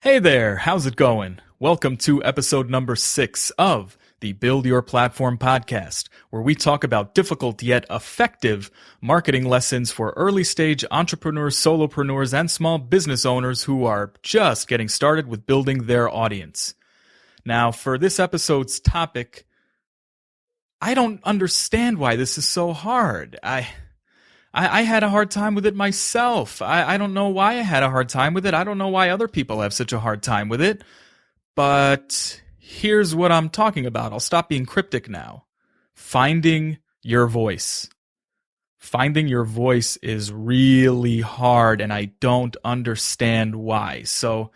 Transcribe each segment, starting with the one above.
Hey there, how's it going? Welcome to episode number 6 of the Build Your Platform podcast, where we talk about difficult yet effective marketing lessons for early stage entrepreneurs, solopreneurs, and small business owners who are just getting started with building their audience. Now, for this episode's topic, I don't understand why this is so hard. I had a hard time with it myself. I don't know why I had a hard time with it. I don't know why other people have such a hard time with it. But here's what I'm talking about. I'll stop being cryptic now. Finding your voice. Finding your voice is really hard, and I don't understand why. So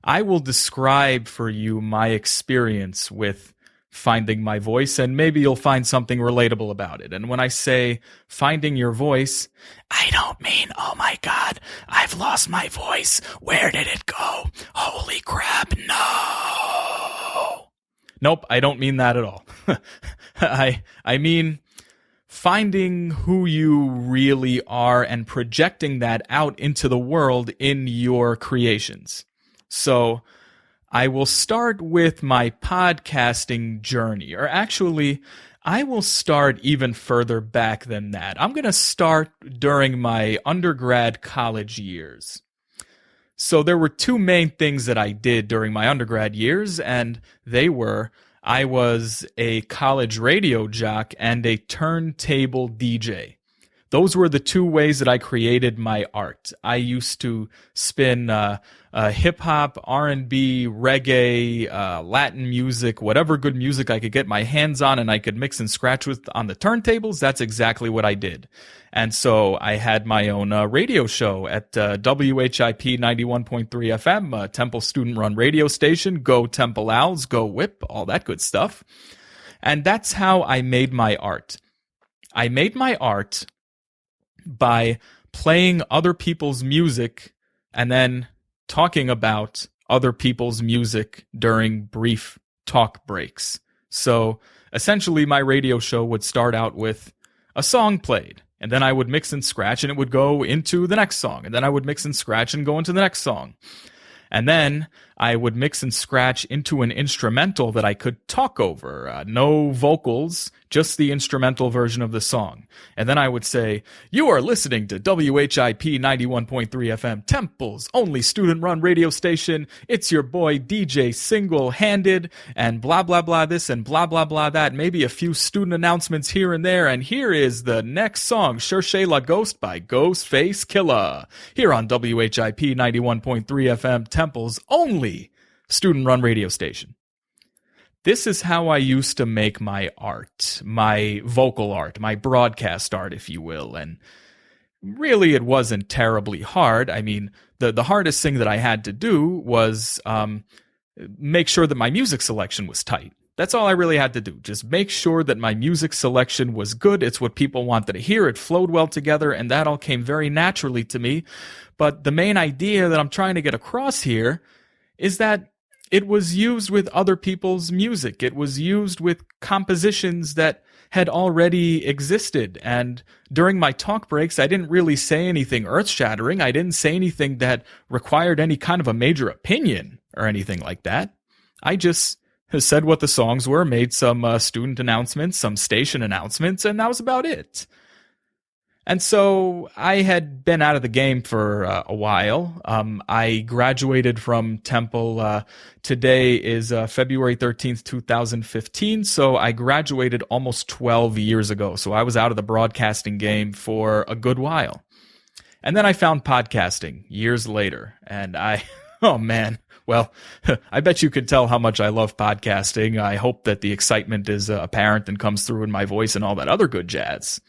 I will describe for you my experience with finding my voice, and maybe you'll find something relatable about it. And when I say finding your voice, I don't mean, oh my God, I've lost my voice. Where did it go? Holy crap, no. Nope, I don't mean that at all. I mean finding who you really are and projecting that out into the world in your creations. So I will start with my podcasting journey, or actually, I will start even further back than that. I'm going to start during my undergrad college years. So there were two main things that I did during my undergrad years, and they were I was a college radio jock and a turntable DJ. Those were the two ways that I created my art. I used to spin hip-hop, R&B, reggae, Latin music, whatever good music I could get my hands on and I could mix and scratch with on the turntables. That's exactly what I did. And so I had my own radio show at WHIP 91.3 FM, a Temple student-run radio station. Go Temple Owls, go Whip, all that good stuff. And that's how I made my art. I made my art by playing other people's music and then talking about other people's music during brief talk breaks. So essentially my radio show would start out with a song played, and then I would mix and scratch and it would go into the next song, and then I would mix and scratch and go into the next song. And then I would mix and scratch into an instrumental that I could talk over. No vocals, just the instrumental version of the song. And then I would say, you are listening to WHIP 91.3 FM, Temple's only student-run radio station. It's your boy DJ Single-Handed, and blah, blah, blah this and blah, blah, blah that. Maybe a few student announcements here and there. And here is the next song, Cherchez la Ghost by Ghostface Killah. Here on WHIP 91.3 FM, Temple's only student-run radio station. This is how I used to make my art, my vocal art, my broadcast art, if you will. And really, it wasn't terribly hard. I mean, the hardest thing that I had to do was make sure that my music selection was tight. That's all I really had to do. Just make sure that my music selection was good. It's what people wanted to hear. It flowed well together, and that all came very naturally to me. But the main idea that I'm trying to get across here is that it was used with other people's music. It was used with compositions that had already existed. And during my talk breaks, I didn't really say anything earth-shattering. I didn't say anything that required any kind of a major opinion or anything like that. I just said what the songs were, made some student announcements, some station announcements, and that was about it. And so I had been out of the game for a while. I graduated from Temple. Today is February 13th, 2015. So I graduated almost 12 years ago. So I was out of the broadcasting game for a good while. And then I found podcasting years later. And oh man, well, I bet you could tell how much I love podcasting. I hope that the excitement is apparent and comes through in my voice and all that other good jazz.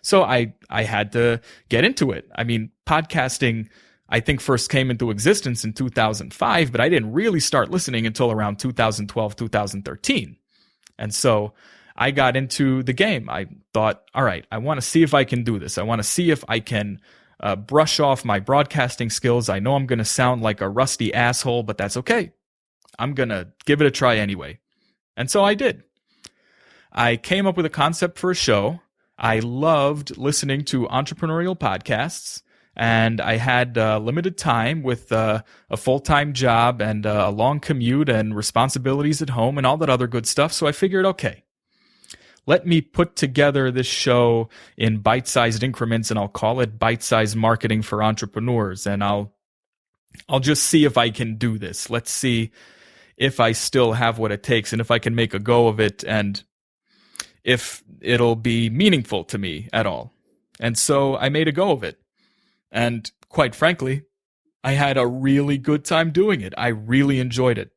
So I had to get into it. I mean, podcasting, I think, first came into existence in 2005, but I didn't really start listening until around 2012, 2013. And so I got into the game. I thought, all right, I want to see if I can do this. I want to see if I can brush off my broadcasting skills. I know I'm going to sound like a rusty asshole, but that's okay. I'm going to give it a try anyway. And so I did. I came up with a concept for a show. I loved listening to entrepreneurial podcasts, and I had limited time with a full-time job and a long commute and responsibilities at home and all that other good stuff. So I figured, okay, let me put together this show in bite-sized increments, and I'll call it Bite-Sized Marketing for Entrepreneurs. And I'll just see if I can do this. Let's see if I still have what it takes and if I can make a go of it and if it'll be meaningful to me at all. And so I made a go of it. And quite frankly, I had a really good time doing it. I really enjoyed it.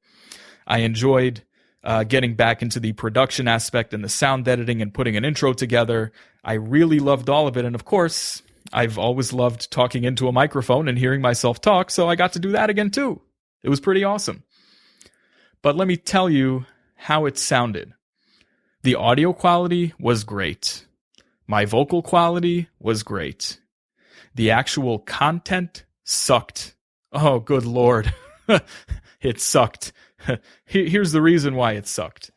I enjoyed getting back into the production aspect and the sound editing and putting an intro together. I really loved all of it. And of course, I've always loved talking into a microphone and hearing myself talk, so I got to do that again too. It was pretty awesome. But let me tell you how it sounded. The audio quality was great. My vocal quality was great. The actual content sucked. Oh, good Lord. It sucked. Here's the reason why it sucked.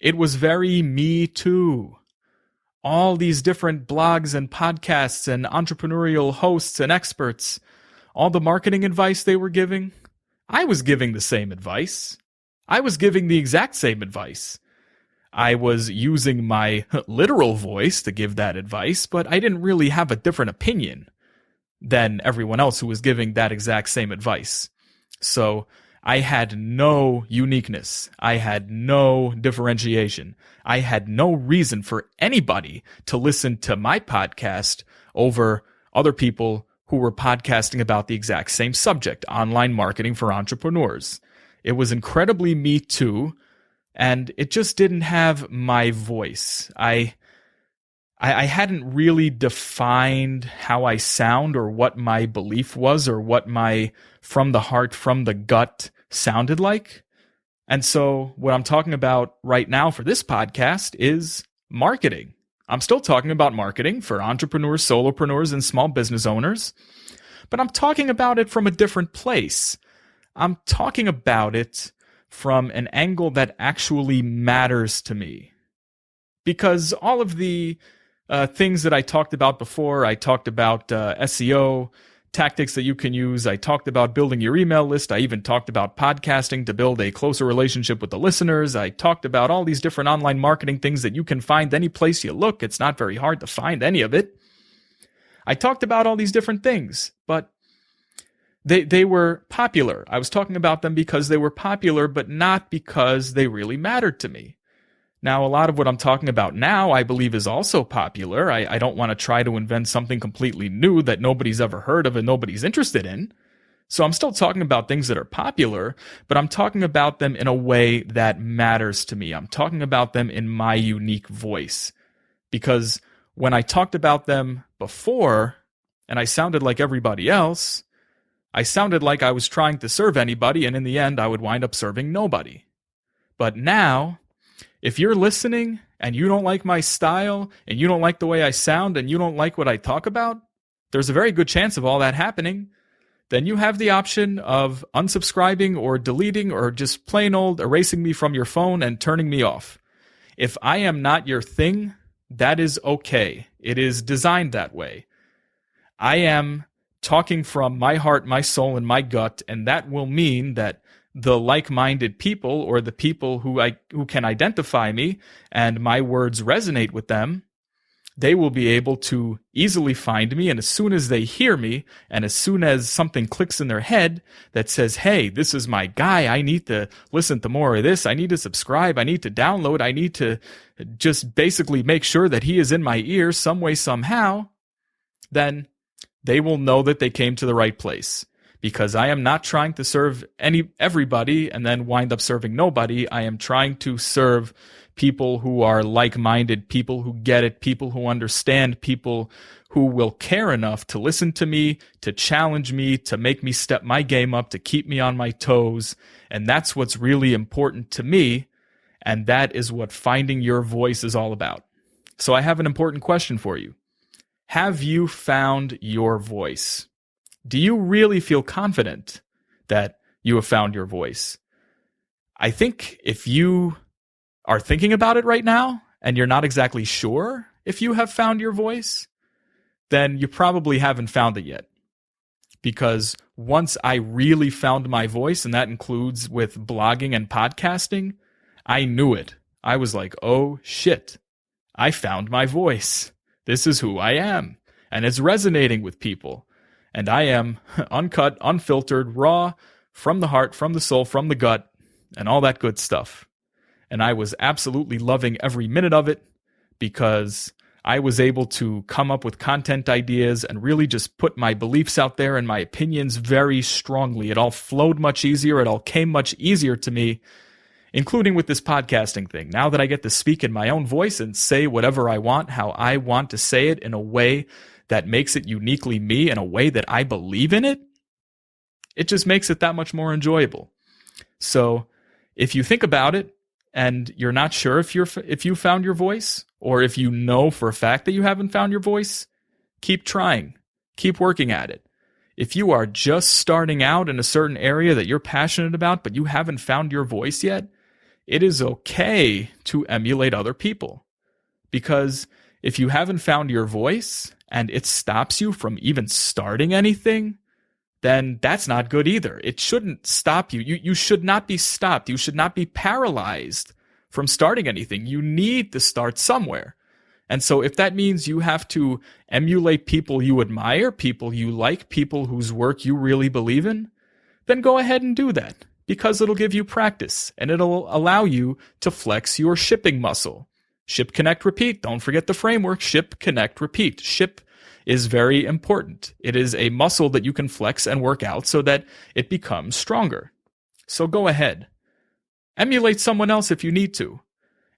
It was very me too. All these different blogs and podcasts and entrepreneurial hosts and experts, all the marketing advice they were giving, I was giving the same advice. I was giving the exact same advice. I was using my literal voice to give that advice, but I didn't really have a different opinion than everyone else who was giving that exact same advice. So I had no uniqueness. I had no differentiation. I had no reason for anybody to listen to my podcast over other people who were podcasting about the exact same subject, online marketing for entrepreneurs. It was incredibly me too, and it just didn't have my voice. I hadn't really defined how I sound or what my belief was or what my from the heart, from the gut sounded like. And so what I'm talking about right now for this podcast is marketing. I'm still talking about marketing for entrepreneurs, solopreneurs, and small business owners, but I'm talking about it from a different place. I'm talking about it from an angle that actually matters to me. Because all of the things that I talked about before, I talked about SEO, tactics that you can use. I talked about building your email list. I even talked about podcasting to build a closer relationship with the listeners. I talked about all these different online marketing things that you can find any place you look. It's not very hard to find any of it. I talked about all these different things, but they were popular. I was talking about them because they were popular, but not because they really mattered to me. Now, a lot of what I'm talking about now, I believe, is also popular. I don't want to try to invent something completely new that nobody's ever heard of and nobody's interested in. So I'm still talking about things that are popular, but I'm talking about them in a way that matters to me. I'm talking about them in my unique voice. Because when I talked about them before, and I sounded like everybody else, I sounded like I was trying to serve anybody, and in the end, I would wind up serving nobody. But now, if you're listening and you don't like my style and you don't like the way I sound and you don't like what I talk about, there's a very good chance of all that happening. Then you have the option of unsubscribing or deleting or just plain old erasing me from your phone and turning me off. If I am not your thing, that is okay. It is designed that way. I am talking from my heart, my soul, and my gut, and that will mean that the like-minded people or the people who can identify me and my words resonate with them, they will be able to easily find me. And as soon as they hear me and as soon as something clicks in their head that says, hey, this is my guy, I need to listen to more of this, I need to subscribe, I need to download, I need to just basically make sure that he is in my ear some way, somehow, then they will know that they came to the right place. Because I am not trying to serve everybody and then wind up serving nobody. I am trying to serve people who are like-minded, people who get it, people who understand, people who will care enough to listen to me, to challenge me, to make me step my game up, to keep me on my toes. And that's what's really important to me. And that is what finding your voice is all about. So I have an important question for you. Have you found your voice? Do you really feel confident that you have found your voice? I think if you are thinking about it right now and you're not exactly sure if you have found your voice, then you probably haven't found it yet. because once I really found my voice, and that includes with blogging and podcasting, I knew it. I was like, oh shit, I found my voice. This is who I am. And it's resonating with people. And I am uncut, unfiltered, raw, from the heart, from the soul, from the gut, and all that good stuff. And I was absolutely loving every minute of it because I was able to come up with content ideas and really just put my beliefs out there and my opinions very strongly. It all flowed much easier. It all came much easier to me, including with this podcasting thing. Now that I get to speak in my own voice and say whatever I want, how I want to say it in a way that makes it uniquely me, in a way that I believe in it, it just makes it that much more enjoyable. So if you think about it and you're not sure if you found your voice, or if you know for a fact that you haven't found your voice, keep trying. Keep working at it. If you are just starting out in a certain area that you're passionate about, but you haven't found your voice yet, it is okay to emulate other people. Because if you haven't found your voice and it stops you from even starting anything, then that's not good either. It shouldn't stop you. You should not be stopped. You should not be paralyzed from starting anything. You need to start somewhere. And so if that means you have to emulate people you admire, people you like, people whose work you really believe in, then go ahead and do that, because it'll give you practice and it'll allow you to flex your shipping muscle. Ship, connect, repeat. Don't forget the framework. Ship, connect, repeat. Ship is very important. It is a muscle that you can flex and work out so that it becomes stronger. So go ahead. Emulate someone else if you need to.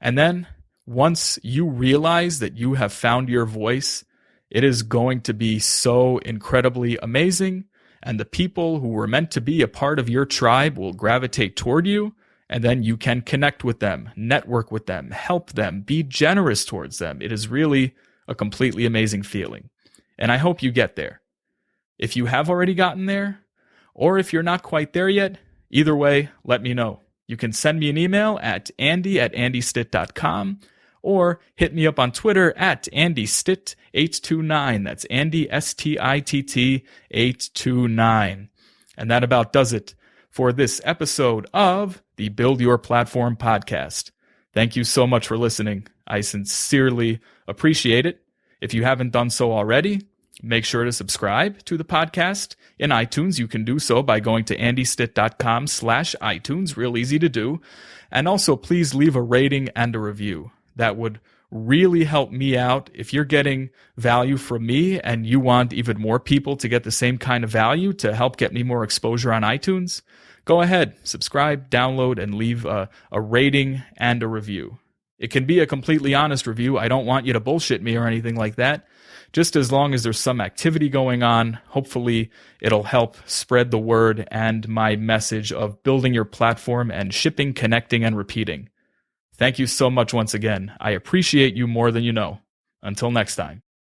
And then once you realize that you have found your voice, it is going to be so incredibly amazing. And the people who were meant to be a part of your tribe will gravitate toward you. And then you can connect with them, network with them, help them, be generous towards them. It is really a completely amazing feeling. And I hope you get there. If you have already gotten there, or if you're not quite there yet, either way, let me know. You can send me an email at andy@andystitt.com, or hit me up on Twitter at andystitt829. That's Andy, STITT 829. And that about does it for this episode of the Build Your Platform podcast. Thank you so much for listening. I sincerely appreciate it. If you haven't done so already, make sure to subscribe to the podcast in iTunes. You can do so by going to andystitt.com/iTunes. Real easy to do. And also, please leave a rating and a review. That would really help me out. If you're getting value from me and you want even more people to get the same kind of value to help get me more exposure on iTunes, go ahead, subscribe, download, and leave a rating and a review. It can be a completely honest review. I don't want you to bullshit me or anything like that. Just as long as there's some activity going on, hopefully it'll help spread the word and my message of building your platform and shipping, connecting, and repeating. Thank you so much once again. I appreciate you more than you know. Until next time.